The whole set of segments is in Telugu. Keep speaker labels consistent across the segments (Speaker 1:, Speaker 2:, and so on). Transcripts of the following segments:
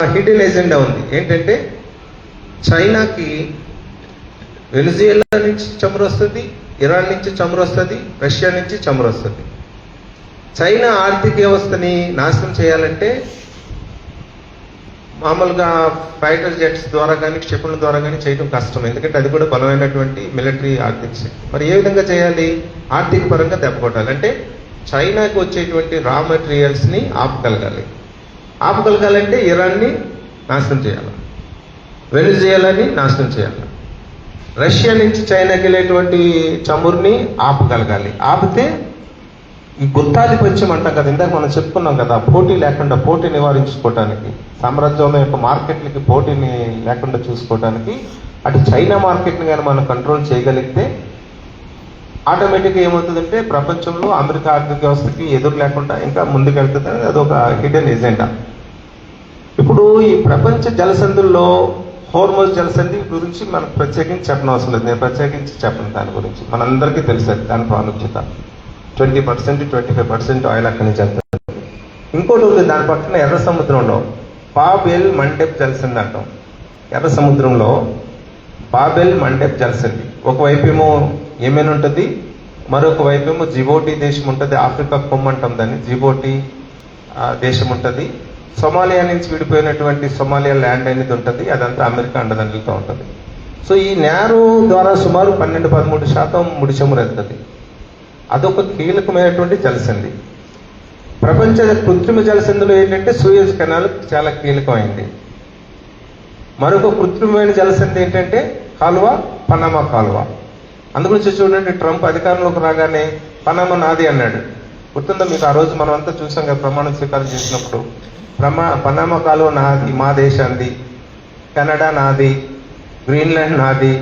Speaker 1: హిడెన్ ఎజెండా ఉంది. ఏంటంటే చైనాకి వెనిజుయేలా నుంచి చమురు వస్తుంది, ఇరాన్ నుంచి చమురు వస్తుంది, రష్యా నుంచి చమురు వస్తుంది. చైనా ఆర్థిక వ్యవస్థని నాశనం చేయాలంటే మామూలుగా ఫైటర్ జెట్స్ ద్వారా కానీ క్షిపణుల ద్వారా కానీ చేయడం కష్టం. ఎందుకంటే అది కూడా బలమైనటువంటి మిలిటరీ ఆర్థిక శక్తి. మరి ఏ విధంగా చేయాలి? ఆర్థిక పరంగా దెబ్బకొట్టాలి. అంటే చైనాకి వచ్చేటువంటి రా మెటీరియల్స్ని ఆపగలగాలంటే ఇరాన్ని నాశనం చేయాలి, వెనిజుయేలాని నాశనం చేయాలి, రష్యా నుంచి చైనాకి వెళ్ళేటువంటి చమురుని ఆపగలగాలి. ఆపితే ఈ గుత్తాధిపత్యం అంటాం కదా, ఇందాక మనం చెప్పుకున్నాం కదా, పోటీ లేకుండా, పోటీ నివారించుకోవటానికి, సామ్రాజ్యం యొక్క మార్కెట్లకి పోటీని లేకుండా చూసుకోవడానికి అటు చైనా మార్కెట్ని కానీ మనం కంట్రోల్ చేయగలిగితే ఆటోమేటిక్గా ఏమవుతుందంటే ప్రపంచంలో అమెరికా ఆర్థిక వ్యవస్థకి ఎదురు లేకుండా ఇంకా ముందుకెళ్తుంది. అదొక హిడెన్ ఎజెండా. ఇప్పుడు ఈ ప్రపంచ జలసంధుల్లో హోర్మోజ్ జలసంధి గురించి మనకు ప్రత్యేకించి చెప్పనవసరం లేదు. నేను ప్రత్యేకించి చెప్పను దాని గురించి, మనందరికీ తెలుసు దాని ప్రాముఖ్యత. 20%, 25% ఆయిల్ అక్కడి నుంచి వెళ్తుంది. ఇంకోటి ఉంది దాని పక్కన ఎర్ర సముద్రంలో బాబెల్ మండెబ్ జలసంధి అంటాం. ఎర్ర సముద్రంలో బాబెల్ మండెబ్ జలసంధి. ఒకవైపు ఏమో యెమెన్ ఉంటుంది, మరొక వైపు ఏమో జిబోటి దేశం ఉంటుంది. ఆఫ్రికా కొమ్మ అంటాం దాన్ని, జిబోటి దేశం ఉంటుంది. సొమాలియా నుంచి విడిపోయినటువంటి సొమాలియా ల్యాండ్ అనేది ఉంటుంది, అదంతా అమెరికా అండదండలతో ఉంటుంది. సో ఈ నేరో ద్వారా సుమారు 12-13% ముడి చమురు వెళ్తుంది. అదొక కీలకమైనటువంటి జలసంధి. ప్రపంచ కృత్రిమ జలసంధిలో ఏంటంటే సూయజ్ కెనాల్ చాలా కీలకమైంది. మరొక కృత్రిమమైన జలసంధి ఏంటంటే కాలువ, పనామా కాలువ. అందుగురించి చూడండి, ట్రంప్ అధికారంలోకి రాగానే పనామా నాది అన్నాడు. గుర్తుందా మీకు? ఆ రోజు మనం అంతా చూసాం కదా, ప్రమాణ స్వీకారం చేసినప్పుడు పనామా కాలువ నాది, మా దేశాంది, కెనడా నాది, గ్రీన్లాండ్ నాది.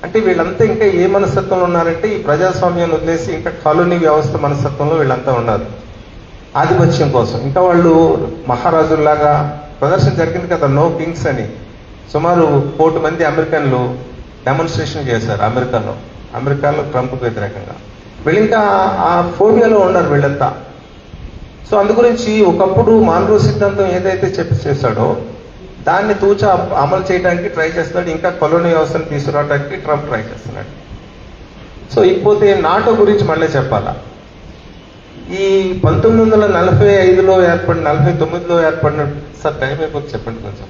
Speaker 1: అంటే వీళ్ళంతా ఇంకా ఏ మనస్తత్వంలో ఉన్నారంటే ఈ ప్రజాస్వామ్యాన్ని వదిలేసి ఇంకా కాలనీ వ్యవస్థ మనస్తత్వంలో వీళ్ళంతా ఉన్నారు, ఆధిపత్యం కోసం. ఇంకా వాళ్ళు మహారాజుల్లాగా ప్రదర్శన జరిగింది కదా, నో కింగ్స్ అని. సుమారు 1 కోటి మంది అమెరికన్లు డెమాన్స్ట్రేషన్ చేశారు అమెరికాలో ట్రంప్కి వ్యతిరేకంగా. వీళ్ళు ఇంకా ఆ ఫోబియాలో ఉన్నారు వీళ్ళంతా. సో అందుగురించి ఒకప్పుడు మాన్రో సిద్ధాంతం ఏదైతే చేశాడో దాన్ని తూచా అమలు చేయడానికి ట్రై చేస్తున్నాడు. ఇంకా కొలోనీ వ్యవస్థను తీసుకురావడానికి ట్రంప్ ట్రై చేస్తున్నాడు. సో ఇకపోతే నాటో గురించి మళ్ళీ చెప్పాలా. ఈ 1945లో ఏర్పడిన, 49లో ఏర్పడిన, సార్ టైం అయిపోతే చెప్పండి కొంచెం.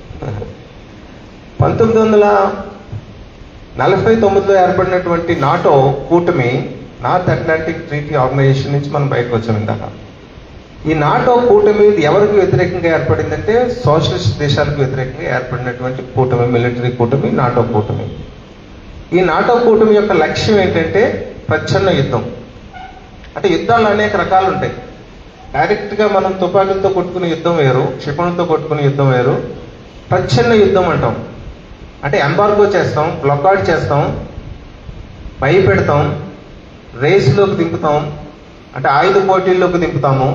Speaker 1: 1949లో ఏర్పడినటువంటి నాటో కూటమి, నార్త్ అట్లాంటిక్ ట్రీటీ ఆర్గనైజేషన్ నుంచి మనం బయటకు వచ్చాం ఇందాక. ఈ నాటో కూటమి ఎవరికి వ్యతిరేకంగా ఏర్పడిందంటే సోషలిస్ట్ దేశాలకు వ్యతిరేకంగా ఏర్పడినటువంటి కూటమి, మిలిటరీ కూటమి, నాటో కూటమి. ఈ నాటో కూటమి యొక్క లక్ష్యం ఏంటంటే ప్రచ్ఛన్న యుద్ధం. అంటే యుద్ధాలు అనేక రకాలు ఉంటాయి. డైరెక్ట్గా మనం తుపాకులతో కొట్టుకునే యుద్ధం వేరు, క్షిపణులతో కొట్టుకునే యుద్ధం వేరు. ప్రచ్ఛన్న యుద్ధం అంటాం. అంటే ఎంబార్గో చేస్తాం, బ్లాకాడ్ చేస్తాం, భయపెడతాం, రేసులోకి దింపుతాం, అంటే ఆయుధ పోటీల్లోకి దింపుతాము.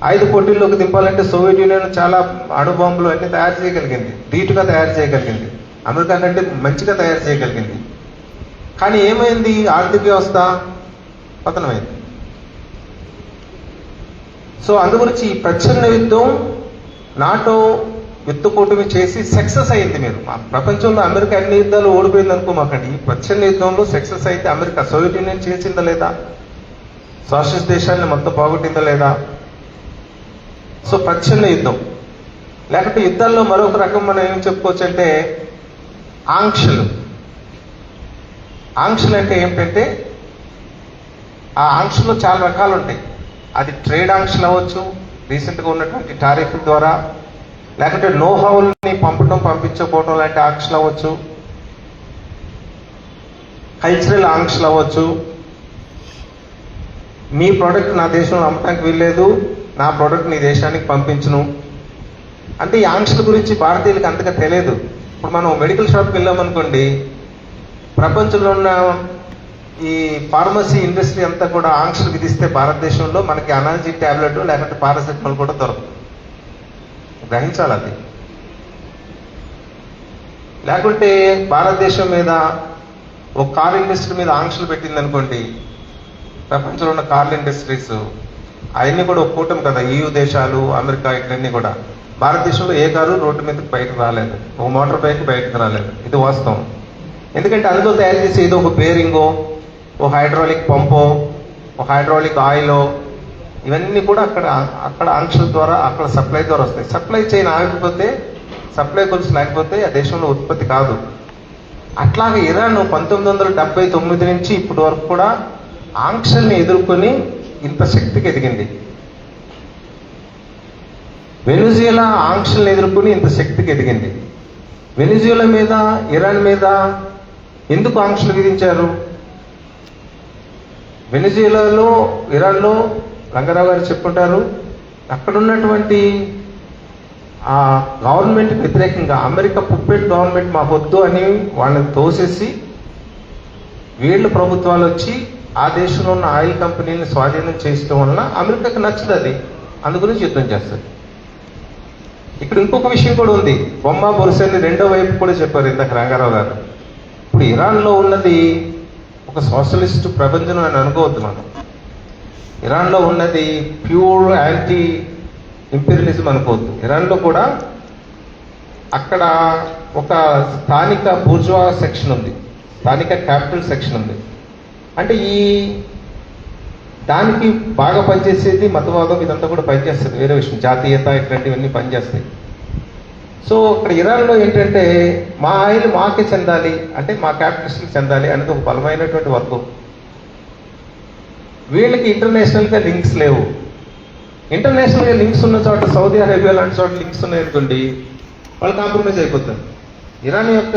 Speaker 1: ఆయుధ పోటీల్లోకి దింపాలంటే సోవియట్ యూనియన్ చాలా అణుబాంబులు అన్ని తయారు చేయగలిగింది, ధీటుగా తయారు చేయగలిగింది, అమెరికా కంటే మంచిగా తయారు చేయగలిగింది. కానీ ఏమైంది? ఆర్థిక వ్యవస్థ పతనమైంది. సో అందుగురించి ఈ ప్రచ్ఛన్న యుద్ధం నాటో యుద్ధ కూటమి చేసి సక్సెస్ అయింది. మీరు ప్రపంచంలో అమెరికా అన్ని యుద్ధాలు ఓడిపోయింది అనుకోమాకండి. ఈ ప్రచ్ఛన్న యుద్ధంలో సక్సెస్ అయితే అమెరికా సోవియట్ యూనియన్ చేసిందా లేదా? సోషలిస్ట్ దేశాన్ని మొత్తం పోగొట్టిందా లేదా? సో ప్రచ్ఛన్న యుద్ధం. లేకపోతే యుద్ధాల్లో మరొక రకం మనం ఏం చెప్పుకోవచ్చు అంటే ఆంక్షలు. ఆంక్షలు అంటే ఏమిటంటే ఆ ఆంక్షలు చాలా రకాలు ఉంటాయి. అది ట్రేడ్ ఆంక్షలు అవ్వచ్చు, రీసెంట్గా ఉన్నటువంటి టారిఫ్ ద్వారా, లేకపోతే నోహౌల్ని పంపించకపోవడం లాంటి ఆంక్షలు అవ్వచ్చు, కల్చరల్ ఆంక్షలు అవ్వచ్చు. మీ ప్రోడక్ట్ నా దేశంలో అమ్మటానికి వీల్లేదు, నా ప్రోడక్ట్ నీ దేశానికి పంపించును. అంటే ఈ ఆంక్షల గురించి భారతీయులకు అంతగా తెలియదు. ఇప్పుడు మనం మెడికల్ షాప్కి వెళ్ళామనుకోండి, ప్రపంచంలో ఉన్న ఈ ఫార్మసీ ఇండస్ట్రీ అంతా కూడా ఆంక్షలు విధిస్తే భారతదేశంలో మనకి అనాలజీ ట్యాబ్లెట్ లేకపోతే పారాసెటమాల్ కూడా దొరకదు. గ్రహించాలి అది. లేకుంటే భారతదేశం మీద ఒక కార్ ఇండస్ట్రీ మీద ఆంక్షలు పెట్టింది అనుకోండి, ప్రపంచంలో ఉన్న కార్ల ఇండస్ట్రీస్ అవన్నీ కూడా ఒక కూటమి కదా, EU దేశాలు, అమెరికా, ఇట్లన్నీ కూడా భారతదేశంలో ఏ కారు రోడ్డు మీదకి బయటకు రాలేదు, ఒక మోటార్ బైక్ బయటకు రాలేదు. ఇది వాస్తవం. ఎందుకంటే అందులో తయారు చేసే ఏదో ఒక బేరింగో, ఒక హైడ్రాలిక్ పంపో, ఒక హైడ్రాలిక్ ఆయిలో, ఇవన్నీ కూడా అక్కడ ఆంక్షల ద్వారా, అక్కడ సప్లై ద్వారా వస్తాయి. సప్లై చైన్ ఆగిపోతే, సప్లై గొలుసు లేకపోతే ఆ దేశంలో ఉత్పత్తి కాదు. అట్లాగే ఇరాన్ 1979 నుంచి ఇప్పటి వరకు కూడా ఆంక్షల్ని ఎదుర్కొని ఇంత శక్తికి ఎదిగింది. వెనిజులా ఆంక్షల్ని ఎదుర్కొని ఇంత శక్తికి ఎదిగింది. వెనిజులా మీద, ఇరాన్ మీద ఎందుకు ఆంక్షలు విధించారు? వెనిజులాలో, ఇరాన్లో రంగారావు గారు చెప్పుకుంటారు, అక్కడ ఉన్నటువంటి ఆ గవర్నమెంట్కి వ్యతిరేకంగా అమెరికా పుప్పెట్ గవర్నమెంట్ మాకు వద్దు అని వాళ్ళని తోసేసి వీళ్ళ ప్రభుత్వాలు వచ్చి ఆ దేశంలో ఉన్న ఆయిల్ కంపెనీని స్వాధీనం చేయడం వలన అమెరికాకి నచ్చదు, అది అందుగురించి యుద్ధం చేస్తుంది. ఇక్కడ ఇంకొక విషయం కూడా ఉంది. బొమ్మ బొరుసని రెండో వైపు కూడా చెప్పారు ఇందాక రంగారావు గారు. ఇప్పుడు ఇరాన్లో ఉన్నది ఒక సోషలిస్ట్ ప్రపంచం అని అనుకోవద్దు మనం. ఇరాన్లో ఉన్నది ప్యూర్ యాంటీ ఇంపీరియలిజం అనుకోవద్దు. ఇరాన్లో కూడా అక్కడ ఒక స్థానిక బూర్జువా సెక్షన్ ఉంది, స్థానిక క్యాపిటల్ సెక్షన్ ఉంది. అంటే ఈ దానికి బాగా పనిచేసేది మతవాదం, ఇదంతా కూడా పనిచేస్తుంది, వేరే విషయం, జాతీయత ఇట్లాంటివన్నీ పనిచేస్తాయి. సో ఇక్కడ ఇరాన్లో ఏంటంటే మా ఆయిల్ మాకే చెందాలి, అంటే మా క్యాపిటలిస్ట్కి చెందాలి అనేది ఒక బలమైనటువంటి వర్గం. వీళ్ళకి ఇంటర్నేషనల్గా లింక్స్ లేవు. ఇంటర్నేషనల్గా లింక్స్ ఉన్న చోట, సౌదీ అరేబియా లాంటి చోట లింక్స్ ఉన్నాయనుకోండి, వాళ్ళు కాంప్రమైజ్ అయిపోతారు. ఇరాన్ యొక్క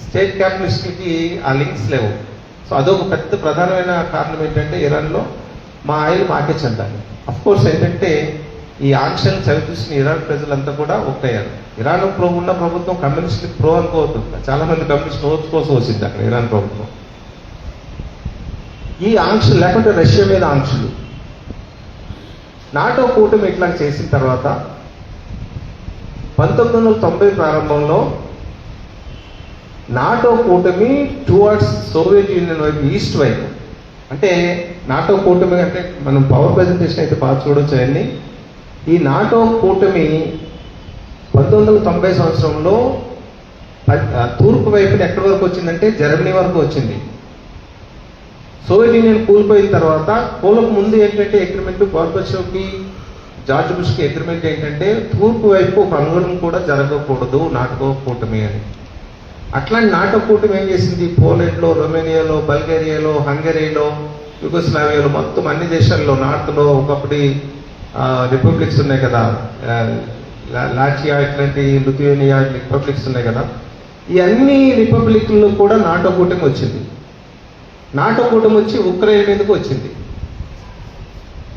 Speaker 1: స్టేట్ క్యాపిటలిస్ట్కి ఆ లింక్స్ లేవు. సో అదొక పెద్ద ప్రధానమైన కారణం ఏంటంటే ఇరాన్లో మా ఆయిల్ మాకే చెందాలి. అఫ్కోర్స్ ఏంటంటే ఈ ఆంక్షలను చవిచూసిన ఇరాన్ ప్రజలంతా కూడా ఒక్కయ్యారు. ఇరాన్ ఉన్న ప్రభుత్వం కమ్యూనిస్ట్ ప్రో అనుకోవద్దు, చాలా మంది కమ్యూనిస్ట్ ఓట్స్ కోసం వచ్చింది అక్కడ ఇరాన్ ప్రభుత్వం. ఈ ఆంక్షలు లేకుంటే రష్యా మీద ఆంక్షలు, నాటో కూటమి ఇట్లా చేసిన తర్వాత 1990 ప్రారంభంలో నాటో కూటమి టువర్డ్స్ సోవియట్ యూనియన్ వైపు, ఈస్ట్ వైపు, అంటే నాటో కూటమి అంటే మనం పవర్ ప్రజెంటేషన్ అయితే బాగా చూడొచ్చు అవన్నీ. ఈ నాటో కూటమి 1990 సంవత్సరంలో తూర్పు వైపున ఎక్కడి వరకు వచ్చిందంటే జర్మనీ వరకు వచ్చింది. సోవియట్ యూనియన్ కూలిపోయిన తర్వాత, కూలకు ముందు ఏంటంటే అగ్రిమెంట్, గోర్బచేవ్కి జార్జ్ బుష్కి అగ్రిమెంట్ ఏంటంటే తూర్పు వైపు ఒక అంగుళం కూడా జరగకూడదు నాటో కూటమి అని. అట్లాంటి నాటో కూటమి ఏం చేసింది, పోలాండ్లో, రొమేనియాలో, బల్గేరియాలో, హంగరీలో, యుగోస్లావియాలో, మొత్తం అన్ని దేశాల్లో, నార్త్లో ఒకప్పటి రిపబ్లిక్స్ ఉన్నాయి కదా, లాట్వియా ఇట్లాంటి, లిథువేనియా రిపబ్లిక్స్ ఉన్నాయి కదా, ఈ అన్ని రిపబ్లిక్లో కూడా నాటో కూటమి వచ్చింది. నాటో కూటమి వచ్చి ఉక్రెయిన్ మీదకు వచ్చింది.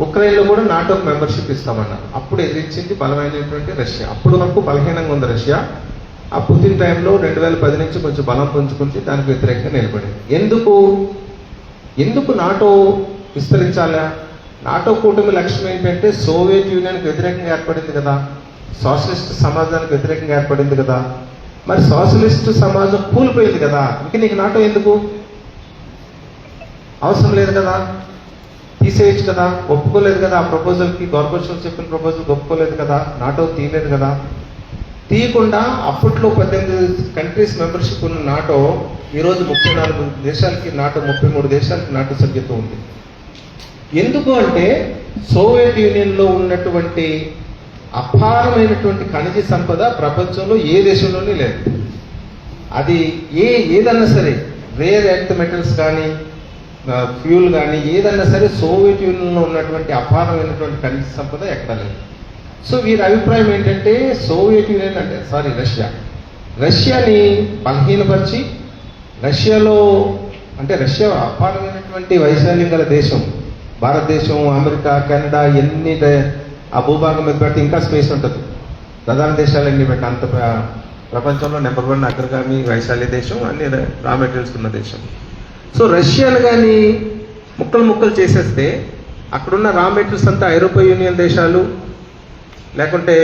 Speaker 1: ఉక్రెయిన్లో కూడా నాటోకి మెంబర్షిప్ ఇస్తామన్నారు. అప్పుడు ఎదిరించింది బలమైనటువంటి రష్యా. అప్పుడు వరకు బలహీనంగా ఉంది రష్యా. ఆ పుతిన్ టైంలో 2010 నుంచి కొంచెం బలం పుంజుకుంటే దానికి వ్యతిరేకంగా నిలబడింది. ఎందుకు నాటో విస్తరించాలా? నాటో కూటమి లక్ష్యం ఏంటంటే సోవియట్ యూనియన్కి వ్యతిరేకంగా ఏర్పడింది కదా, సోషలిస్ట్ సమాజానికి వ్యతిరేకంగా ఏర్పడింది కదా. మరి సోషలిస్ట్ సమాజం కూలిపోయింది కదా, ఇంక నీకు నాటో ఎందుకు? అవసరం లేదు కదా, తీసేయచ్చు కదా. ఒప్పుకోలేదు కదా ఆ ప్రపోజల్కి, గోర్బచేవ్ చెప్పిన ప్రపోజల్ ఒప్పుకోలేదు కదా, నాటో తీయలేదు కదా. తీయకుండా అప్పట్లో 18 కంట్రీస్ మెంబర్షిప్ ఉన్న నాటో ఈరోజు 34 దేశాలకి, నాటో 33 దేశాలకి నాటో సభ్యత్వం ఉంది. ఎందుకు అంటే సోవియట్ యూనియన్లో ఉన్నటువంటి అపారమైనటువంటి ఖనిజ సంపద ప్రపంచంలో ఏ దేశంలోనే లేదు. అది ఏదన్నా సరే, రేర్ ఎర్త్ మెటల్స్ కానీ, ఫ్యూల్ కానీ, ఏదన్నా సరే సోవియట్ యూనియన్లో ఉన్నటువంటి అపారమైనటువంటి ఖనిజ సంపద ఎక్కడా లేదు. సో వీరి అభిప్రాయం ఏంటంటే సోవియట్ యూనియన్ అంటే రష్యాని బలహీనపరిచి, రష్యాలో అంటే రష్యా అపారమైనటువంటి వైశాల్యం గల దేశం, భారతదేశం, అమెరికా, కెనడా ఎన్ని ఆ భూభాగం మీద పెడితే ఇంకా స్పేస్ ఉంటుంది. ప్రధాన దేశాలన్నీ పెట్టి అంత ప్రపంచంలో నెంబర్ 1 అగ్రగామి వైశాల్య దేశం, అన్ని రా మెటీరియల్స్ ఉన్న దేశం. సో రష్యాను కానీ ముక్కలు చేసేస్తే అక్కడున్న రా మెటీరియల్స్ అంతా ఐరోపా యూనియన్ దేశాలు లేకుంటే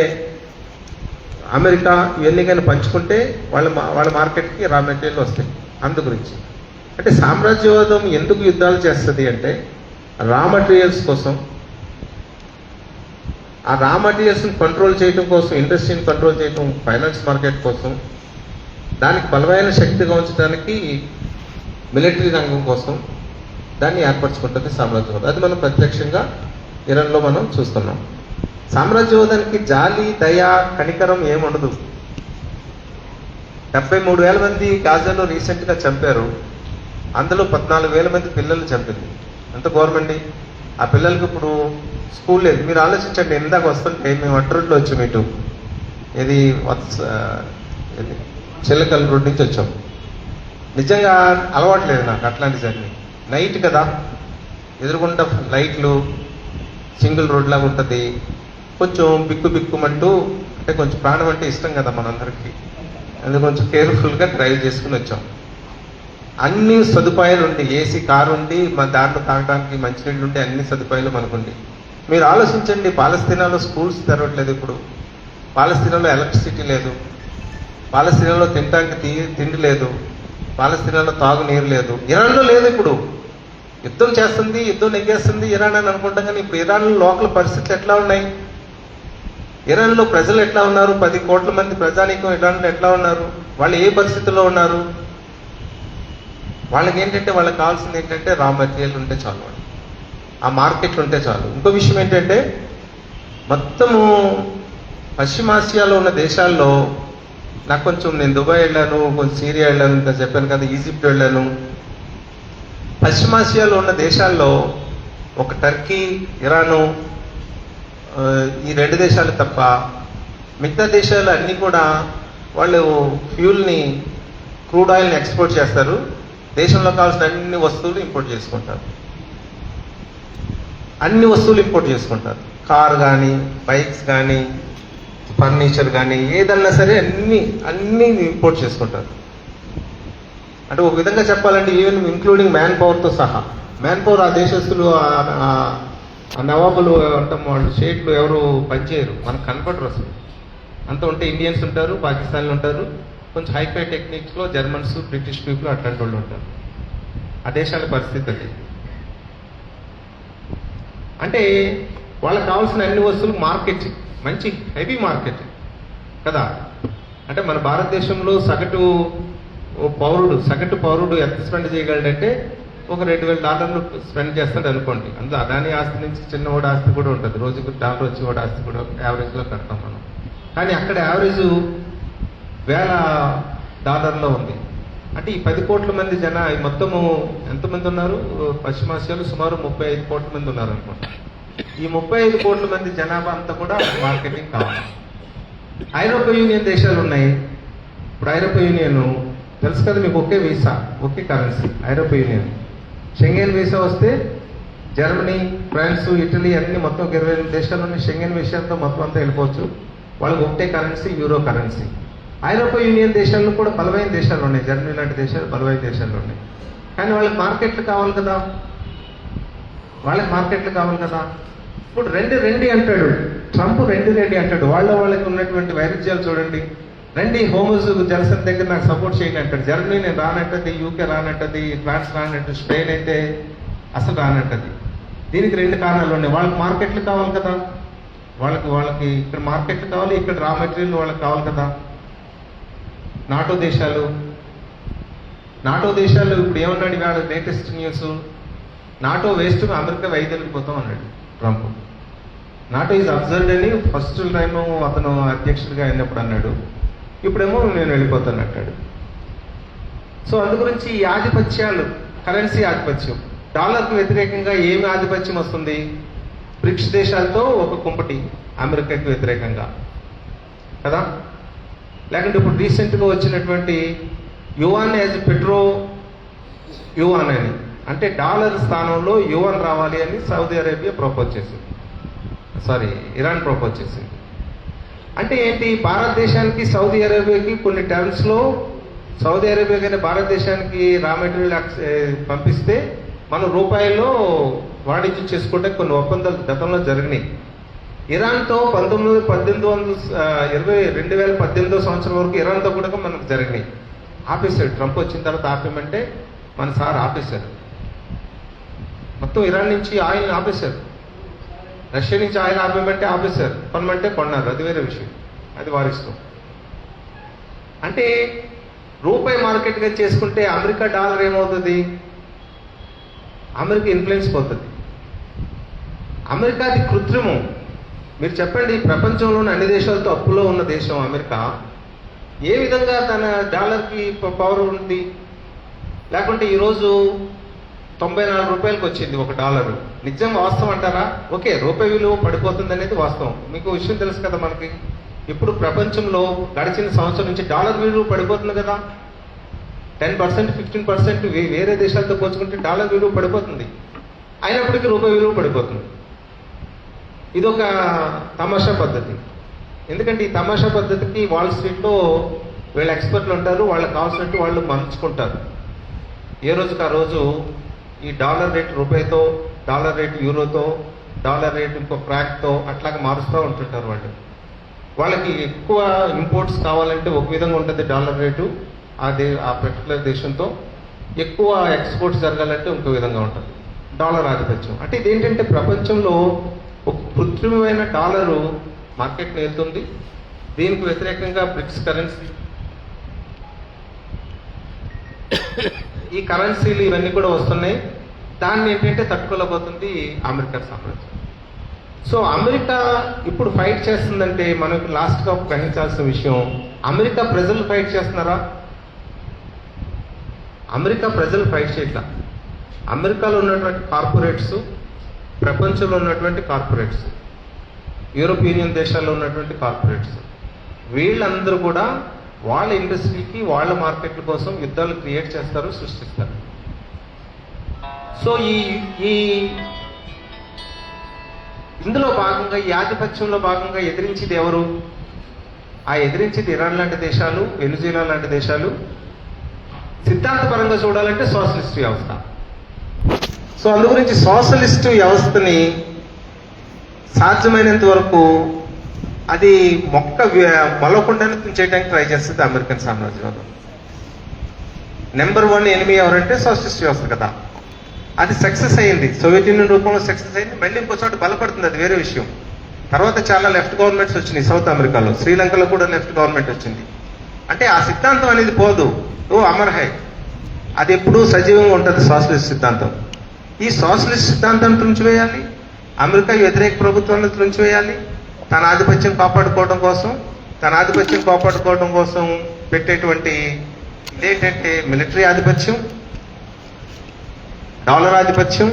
Speaker 1: అమెరికా ఇవన్నీ కానీ పంచుకుంటే వాళ్ళ మార్కెట్కి రా మెటీరియల్ వస్తాయి. అందు గురించి అంటే సామ్రాజ్యవాదం ఎందుకు యుద్ధాలు చేస్తుంది అంటే రా మెటీరియల్స్ కోసం. ఆ రా మెటీరియల్స్ని కంట్రోల్ చేయడం కోసం, ఇండస్ట్రీని కంట్రోల్ చేయడం, ఫైనాన్స్ మార్కెట్ కోసం, దానికి బలమైన శక్తిగా ఉంచడానికి మిలిటరీ రంగం కోసం దాన్ని ఏర్పరచుకుంటుంది సామ్రాజ్యవాదం. అది మనం ప్రత్యక్షంగా ఇరాన్లో మనం చూస్తున్నాం. సామ్రాజ్యవాదానికి జాలి, దయ, కనికరం ఏముండదు. 73,000 మంది గాజాలో రీసెంట్గా చంపారు. అందులో 14,000 మంది పిల్లలు చంపింది. ఎంత గవర్నమెంట్. ఆ పిల్లలకి ఇప్పుడు స్కూల్ లేదు. మీరు ఆలోచించండి, ఇందాక వస్తుంటే మేము అడ్రోడ్లో వచ్చాము, ఇటు ఇది చిల్లకల్ రోడ్ నుంచి వచ్చాం. నిజంగా అలవాట్లేదు నాకు అట్లాంటి జర్నీ. నైట్ కదా, ఎదురుగుంట లైట్లు, సింగిల్ రోడ్ లాగా ఉంటుంది. కొంచెం బిక్కుమంటూ, అంటే కొంచెం ప్రాణం అంటే ఇష్టం కదా మనందరికీ, అందుకు కొంచెం కేర్ఫుల్గా డ్రైవ్ చేసుకుని వచ్చాం. అన్ని సదుపాయాలు ఉండి, ఏసీ కారు ఉండి, మన దాంట్లో తాగడానికి మంచినీళ్ళు ఉండి, అన్ని సదుపాయాలు మనకుండి. మీరు ఆలోచించండి, పాలస్తీనాలో స్కూల్స్ తెరవట్లేదు ఇప్పుడు, పాలస్తీనాలో ఎలక్ట్రిసిటీ లేదు, పాలస్తీనాలో తినడానికి తిండి లేదు, పాలస్తీనాలో తాగునీరు లేదు. ఇరాన్లో లేదు. ఇప్పుడు యుద్ధం చేస్తుంది, యుద్ధం నెగ్గేస్తుంది ఇరాన్ అని అనుకుంటాం. కానీ ఇప్పుడు ఇరాన్లో లోకల్ పరిస్థితులు ఎట్లా ఉన్నాయి, ఇరాన్లో ప్రజలు ఎట్లా ఉన్నారు, 10 కోట్ల మంది ప్రజానీకం ఇరాన్లో ఎట్లా ఉన్నారు, వాళ్ళు ఏ పరిస్థితుల్లో ఉన్నారు. వాళ్ళకి ఏంటంటే, వాళ్ళకి కావాల్సింది ఏంటంటే రా మెటీరియల్ ఉంటే చాలు, వాళ్ళు ఆ మార్కెట్లు ఉంటే చాలు. ఇంకో విషయం ఏంటంటే, మొత్తము పశ్చిమాసియాలో ఉన్న దేశాల్లో నాకు కొంచెం, నేను దుబాయ్ వెళ్ళాను, కొంచెం సిరియా వెళ్ళాను, ఇంకా చెప్పాను కదా, ఈజిప్ట్ వెళ్ళాను. పశ్చిమాసియాలో ఉన్న దేశాల్లో ఒక టర్కీ, ఇరాను, ఈ 2 దేశాలు తప్ప మిగతా దేశాలు అన్నీ కూడా వాళ్ళు ఫ్యూల్ని, క్రూడ్ ఆయిల్ని ఎక్స్పోర్ట్ చేస్తారు. దేశంలో కావాల్సిన అన్ని వస్తువులు ఇంపోర్ట్ చేసుకుంటారు. అన్ని వస్తువులు ఇంపోర్ట్ చేసుకుంటారు. కార్ కానీ, బైక్స్ కానీ, ఫర్నిచర్ కానీ, ఏదన్నా సరే అన్నీ ఇంపోర్ట్ చేసుకుంటారు. అంటే ఒక విధంగా చెప్పాలంటే, ఈవెన్ ఇంక్లూడింగ్ మ్యాన్ పవర్తో సహా. మ్యాన్ పవర్ ఆ దేశస్తులు, ఆ నవాబులు అంటాం, వాళ్ళు షేట్లు ఎవరు పనిచేయరు, మనకు కనపడరు అసలు. అంత ఉంటే ఇండియన్స్ ఉంటారు, పాకిస్తాన్లు ఉంటారు, కొంచెం హైఫై టెక్నిక్స్లో జర్మన్స్, బ్రిటిష్ పీపుల్ అట్లాంటి వాళ్ళు ఉంటారు. ఆ దేశాల పరిస్థితి అది. అంటే వాళ్ళకి కావాల్సిన అన్ని వస్తువులు మార్కెట్, మంచి హెవీ మార్కెట్ కదా. అంటే మన భారతదేశంలో సగటు పౌరుడు ఎంత స్పెండ్ చేయగలడంటే, ఒక $2,000 స్పెండ్ చేస్తాడు అనుకోండి. అందులో అదాని ఆస్తి నుంచి చిన్నవాడి ఆస్తి కూడా ఉంటుంది. రోజుకు డాలర్ వచ్చేవాడి ఆస్తి కూడా యావరేజ్లో పెడతాం మనం. కానీ అక్కడ యావరేజ్ $1,000 ఉంది. అంటే ఈ 10 కోట్ల మంది మొత్తము ఎంతమంది ఉన్నారు పశ్చిమాసియాలో? సుమారు 35 కోట్ల మంది ఉన్నారు అనుకుంటా. ఈ 35 కోట్ల మంది జనాభా అంతా కూడా మార్కెటింగ్ కావాలి. ఐరోపా యూనియన్ దేశాలు ఉన్నాయి. ఇప్పుడు ఐరోపా యూనియన్ తెలుసు కదా మీకు, ఒకే వీసా, ఒకే కరెన్సీ. ఐరోపా యూనియన్ షెంగెన్ వీసా వస్తే జర్మనీ, ఫ్రాన్స్, ఇటలీ అన్ని మొత్తం 28 దేశాలు ఉన్నాయి. షెంగెన్ వీసాతో మొత్తం అంతా వెళ్ళిపోవచ్చు. వాళ్ళకి ఒకటే కరెన్సీ, యూరో కరెన్సీ. ఐరోపా యూనియన్ దేశాల్లో కూడా బలమైన దేశాలు ఉన్నాయి. జర్మనీ లాంటి దేశాలు బలమైన దేశాలు ఉన్నాయి. కానీ వాళ్ళకి మార్కెట్లు కావాలి కదా, ఇప్పుడు రెండి అంటాడు ట్రంప్, రెండి అంటాడు. వాళ్ళకి ఉన్నటువంటి వైరుధ్యాలు చూడండి. రండి హోమోస్ జనసన్ దగ్గర నాకు సపోర్ట్ చేయండి అంటాడు. జర్మనీ నేను రానంటది, యూకే రానంటది, ఫ్రాన్స్ రానంటది, స్పెయిన్ అయితే అసలు రానంటది. దీనికి 2 కారణాలు ఉన్నాయి. వాళ్ళకి మార్కెట్లు కావాలి కదా, వాళ్ళకి ఇక్కడ మార్కెట్లు కావాలి, ఇక్కడ రా మెటీరియల్ వాళ్ళకి కావాలి కదా. నాటో దేశాలు ఇప్పుడు ఏమన్నాడు ఇవాళ latest news, NATO waste, America వైదొలిగిపోతాం అన్నాడు ట్రంప్. నాటో ఈజ్ అబ్జర్వ్డ్ అని ఫస్ట్ టైం అతను అధ్యక్షుడిగా అయినప్పుడు అన్నాడు. ఇప్పుడేమో నేను వెళ్ళిపోతాను అంటాడు. సో అందు గురించి ఈ ఆధిపత్యాలు, కరెన్సీ ఆధిపత్యం, డాలర్కు వ్యతిరేకంగా ఏమి ఆధిపత్యం వస్తుంది? బ్రిక్స్ దేశాలతో ఒక కుంపటి, అమెరికాకి వ్యతిరేకంగా కదా. లేకుంటే ఇప్పుడు రీసెంట్గా వచ్చినటువంటి యువాన్ యాజ్ పెట్రో యువాన్ అని, అంటే డాలర్ స్థానంలో యువాన్ రావాలి అని సౌదీ అరేబియా ఇరాన్ ప్రపోజ్ చేసింది. అంటే ఏంటి? భారతదేశానికి సౌదీ అరేబియాకి కొన్ని టర్మ్స్లో, సౌదీ అరేబియా కానీ భారతదేశానికి రా మెటీరియల్ పంపిస్తే మనం రూపాయల్లో వాణిజ్యం చేసుకుంటే కొన్ని ఒప్పందాలు గతంలో జరిగినాయి. ఇరాన్తో 2018 సంవత్సరం వరకు ఇరాన్తో కూడా మనకు జరిగినాయి. ఆపేశాడు ట్రంప్. వచ్చిన తర్వాత ఆపేయమంటే మన సార్ ఆపేశారు. మొత్తం ఇరాన్ నుంచి ఆయిల్ని ఆపేశారు. రష్యా నుంచి ఆయిల్ ఆపేమంటే ఆపేశారు, కొనమంటే కొన్నారు, అది వేరే విషయం, అది వారి ఇష్టం. అంటే రూపాయి మార్కెట్గా చేసుకుంటే అమెరికా డాలర్ ఏమవుతుంది? అమెరికా ఇన్ఫ్లుయెన్స్ పోతుంది. అమెరికాది కృత్రిమం. మీరు చెప్పండి, ప్రపంచంలోని అన్ని దేశాలతో అప్పులో ఉన్న దేశం అమెరికా ఏ విధంగా తన డాలర్కి పవర్ ఉంది? లేకుంటే ఈరోజు 94 రూపాయలకు వచ్చింది ఒక డాలరు. నిజంగా వాస్తవం అంటారా? ఓకే, రూపాయి విలువ పడిపోతుంది అనేది వాస్తవం. మీకు విషయం తెలుసు కదా, మనకి ఇప్పుడు ప్రపంచంలో గడిచిన సంవత్సరం నుంచి డాలర్ విలువ పడిపోతుంది కదా. 10%, 15% వేరే దేశాలతో పోల్చుకుంటే డాలర్ విలువ పడిపోతుంది. అయినప్పటికీ రూపాయి విలువ పడిపోతుంది. ఇదొక తమాషా పద్ధతి. ఎందుకంటే ఈ తమాషా పద్ధతికి వాల్ స్ట్రీట్లో వీళ్ళ ఎక్స్పర్ట్లు ఉంటారు, వాళ్ళకి కావాల్సినట్టు వాళ్ళు మలుచుకుంటారు. ఏ రోజుకి ఆ రోజు ఈ డాలర్ రేటు రూపాయితో, డాలర్ రేటు యూరోతో, డాలర్ రేటు ఇంకో ఫ్రాక్తో అట్లాగా మారుస్తూ ఉంటుంటారు వాళ్ళు. వాళ్ళకి ఎక్కువ ఇంపోర్ట్స్ కావాలంటే ఒక విధంగా ఉంటుంది డాలర్ రేటు, ఆ పర్టికులర్ దేశంతో. ఎక్కువ ఎక్స్పోర్ట్స్ జరగాలంటే ఇంకో విధంగా ఉంటుంది డాలర్ ఆధిపత్యం. అంటే ఇదేంటంటే ప్రపంచంలో ఒక కృత్రిమమైన డాలరు మార్కెట్ వెళ్తుంది. దీనికి వ్యతిరేకంగా బ్రిక్స్ కరెన్సీ, ఈ కరెన్సీలు ఇవన్నీ కూడా వస్తున్నాయి. దాన్ని ఏంటంటే తట్టుకోలేకపోతుంది అమెరికా సామ్రాజ్యం. సో అమెరికా ఇప్పుడు ఫైట్ చేస్తుందంటే మనకు లాస్ట్గా గ్రహించాల్సిన విషయం, అమెరికా ప్రజలు ఫైట్ చేస్తున్నారా? అమెరికా ప్రజలు ఫైట్ చేయట్లా. అమెరికాలో ఉన్నటువంటి కార్పొరేట్స్, ప్రపంచంలో ఉన్నటువంటి కార్పొరేట్స్, యూరోప్ యూనియన్ దేశాల్లో ఉన్నటువంటి కార్పొరేట్స్, వీళ్ళందరూ కూడా వాళ్ళ ఇండస్ట్రీకి, వాళ్ళ మార్కెట్ల కోసం యుద్ధాలు క్రియేట్ చేస్తారు, సృష్టిస్తారు. సో ఈ ఇందులో భాగంగా, ఈ ఆధిపత్యంలో భాగంగా ఎదిరించేది ఎవరు? ఆ ఎదిరించేది ఇరాన్ లాంటి దేశాలు, వెనుజులా లాంటి దేశాలు. సిద్ధాంతపరంగా చూడాలంటే సోషలిస్ట్ వ్యవస్థ. సో అందు గురించి సోషలిస్ట్ వ్యవస్థని సాధ్యమైనంత వరకు అది మొలకుండానే చేయడానికి ట్రై చేస్తుంది అమెరికన్ సామ్రాజ్యవాదం. నెంబర్ 1 ఎనిమి ఎవరంటే సోషలిస్ట్ వ్యవస్థ కదా. అది సక్సెస్ అయింది, సోవియట్ యూనియన్ రూపంలో సక్సెస్ అయింది. మళ్ళీ ఇంకో చోట బలపడుతుంది, అది వేరే విషయం. తర్వాత చాలా లెఫ్ట్ గవర్నమెంట్స్ వచ్చినాయి సౌత్ అమెరికాలో, శ్రీలంకలో కూడా లెఫ్ట్ గవర్నమెంట్ వచ్చింది. అంటే ఆ సిద్ధాంతం అనేది పోదు, అమర్ హై, అది ఎప్పుడూ సజీవంగా ఉంటుంది సోషలిస్ట్ సిద్ధాంతం. ఈ సోషలిస్ట్ సిద్ధాంతం తుంచివేయాలి, అమెరికా వ్యతిరేక ప్రభుత్వాన్ని తుంచివేయాలి. తన ఆధిపత్యం కాపాడుకోవడం కోసం పెట్టేటువంటి ఇదేంటంటే మిలిటరీ ఆధిపత్యం, డాలర్ ఆధిపత్యం,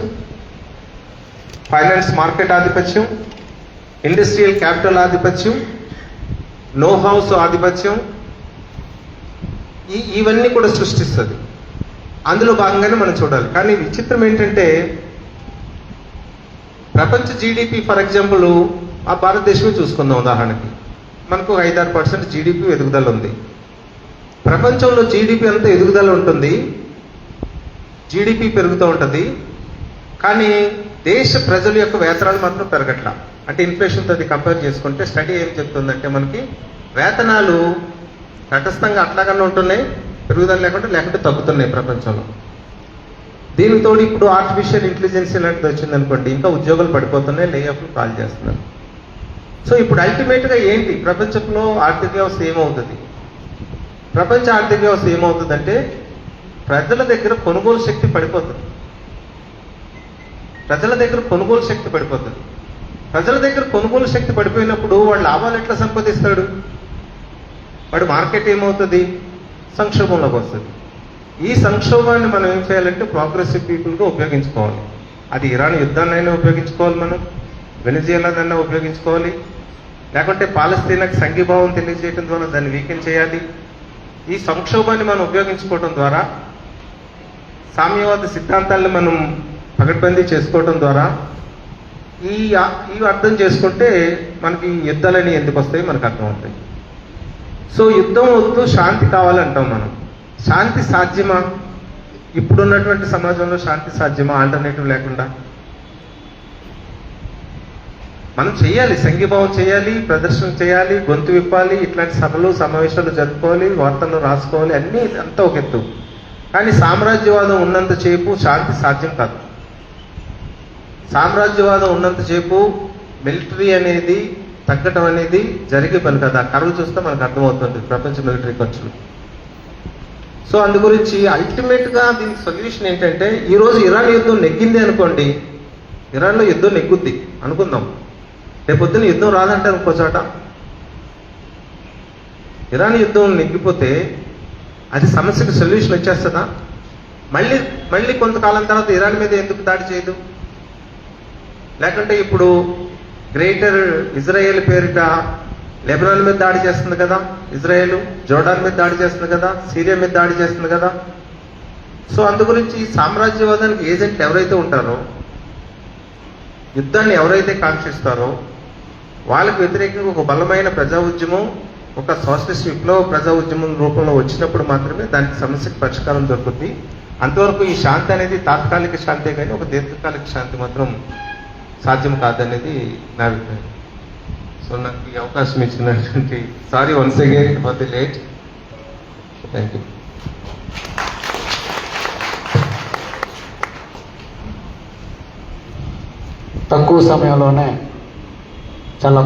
Speaker 1: ఫైనాన్స్ మార్కెట్ ఆధిపత్యం, ఇండస్ట్రియల్ క్యాపిటల్ ఆధిపత్యం, నో హౌస్ ఆధిపత్యం, ఇవన్నీ కూడా సృష్టిస్తుంది. అందులో భాగంగానే మనం చూడాలి. కానీ విచిత్రం ఏంటంటే ప్రపంచ జీడిపి, ఫర్ ఎగ్జాంపుల్ ఆ భారతదేశమే చూసుకుందాం ఉదాహరణకి, మనకు 5-6% జీడిపి ఎదుగుదల ఉంది. ప్రపంచంలో జీడిపి అంతా ఎదుగుదల ఉంటుంది, జీడిపి పెరుగుతూ ఉంటుంది. కానీ దేశ ప్రజల యొక్క వేతనాలు మాత్రం పెరగట్లా. అంటే ఇన్ఫ్లేషన్తో అది కంపేర్ చేసుకుంటే స్టడీ ఏం చెప్తుందంటే మనకి వేతనాలు తటస్థంగా అట్లాగానే ఉంటున్నాయి, పెరుగుదల లేకుంటే తగ్గుతున్నాయి ప్రపంచంలో. దీనికి తోడు ఇప్పుడు ఆర్టిఫిషియల్ ఇంటెలిజెన్స్ ఇలాంటిది వచ్చిందనుకోండి, ఇంకా ఉద్యోగాలు పడిపోతున్నాయి, లే ఆఫ్లు కాల్ చేస్తున్నారు. సో ఇప్పుడు అల్టిమేట్గా ఏంటి, ప్రపంచంలో ఆర్థిక వ్యవస్థ ఏమవుతుంది? ప్రపంచ ఆర్థిక వ్యవస్థ ఏమవుతుందంటే ప్రజల దగ్గర కొనుగోలు శక్తి పడిపోతుంది. ప్రజల దగ్గర కొనుగోలు శక్తి పడిపోయినప్పుడు వాడు లాభాలు ఎట్లా సంపాదిస్తాడు? వాడు మార్కెట్ ఏమవుతుంది? సంక్షోభంలోకి వస్తుంది. ఈ సంక్షోభాన్ని మనం ఏం చేయాలంటే ప్రోగ్రెసివ్ పీపుల్గా ఉపయోగించుకోవాలి. అది ఇరాన్ యుద్ధాన్నైనా ఉపయోగించుకోవాలి, మనం వెనిజులానైనా ఉపయోగించుకోవాలి, లేకుంటే పాలస్తీనాకి సంఘీభావం తెలియజేయడం ద్వారా దాన్ని వీకెన్ చేయాలి. ఈ సంక్షోభాన్ని మనం ఉపయోగించుకోవడం ద్వారా, సామ్యవాద సిద్ధాంతాలను మనం పకడ్బందీ చేసుకోవడం ద్వారా ఈ అర్థం చేసుకుంటే మనకి యుద్ధాలని ఎందుకు వస్తాయి మనకు అర్థమవుతాయి. సో యుద్ధం వద్దు, శాంతి కావాలంటాం మనం. శాంతి సాధ్యమా? ఇప్పుడున్నటువంటి సమాజంలో శాంతి సాధ్యమా ఆల్టర్నేటివ్ లేకుండా? మనం చేయాలి, సంఘీభావం చేయాలి, ప్రదర్శన చేయాలి, గొంతు విప్పాలి, ఇట్లాంటి సభలు సమావేశాలు జరుపుకోవాలి, వార్తలు రాసుకోవాలి, అన్నీ అంతా ఒక ఎత్తు. కానీ సామ్రాజ్యవాదం ఉన్నంతసేపు శాంతి సాధ్యం కాదు. సామ్రాజ్యవాదం ఉన్నంతసేపు మిలిటరీ అనేది తగ్గటం అనేది జరిగే పని కదా. ఆ కరువు చూస్తే మనకు అర్థమవుతుంది ప్రపంచ మిలిటరీ ఖర్చులు. సో అందు గురించి అల్టిమేట్ గా దీనికి సొల్యూషన్ ఏంటంటే, ఈ రోజు ఇరాన్ యుద్ధం నెగ్గింది అనుకోండి, ఇరాన్లో యుద్ధం నెగ్గుద్ది అనుకుందాం, రేపొద్దున యుద్ధం రాదంటారు ఇంకో చోట. ఇరాన్ యుద్ధం నెగ్గిపోతే అది సమస్యకు సొల్యూషన్ వచ్చేస్తుందా? మళ్ళీ కొంతకాలం తర్వాత ఇరాన్ మీద ఎందుకు దాడి చేయదు? లేకుంటే ఇప్పుడు గ్రేటర్ ఇజ్రాయెల్ పేరిట లెబనాన్ మీద దాడి చేస్తుంది కదా ఇజ్రాయెల్, జోర్డాన్ మీద దాడి చేస్తుంది కదా, సిరియా మీద దాడి చేస్తుంది కదా. సో అందు గురించి సామ్రాజ్యవాదానికి ఏజెంట్లు ఎవరైతే ఉంటారో, యుద్ధాన్ని ఎవరైతే కాంక్షిస్తారో, వాళ్ళకి వ్యతిరేకంగా ఒక బలమైన ప్రజా ఉద్యమం, ఒక సోషలిస్ట్ విప్లవ ప్రజా ఉద్యమం రూపంలో వచ్చినప్పుడు మాత్రమే దానికి సమస్యకు పరిష్కారం దొరుకుతుంది. అంతవరకు ఈ శాంతి అనేది తాత్కాలిక శాంతే కానీ ఒక దీర్ఘకాలిక శాంతి మాత్రం సాధ్యం కాదనేది నా అభిప్రాయం. సో నాకు ఈ అవకాశం ఇచ్చినటువంటి sorry once again for the late. Thank you.
Speaker 2: తక్కువ సమయంలోనే చాలా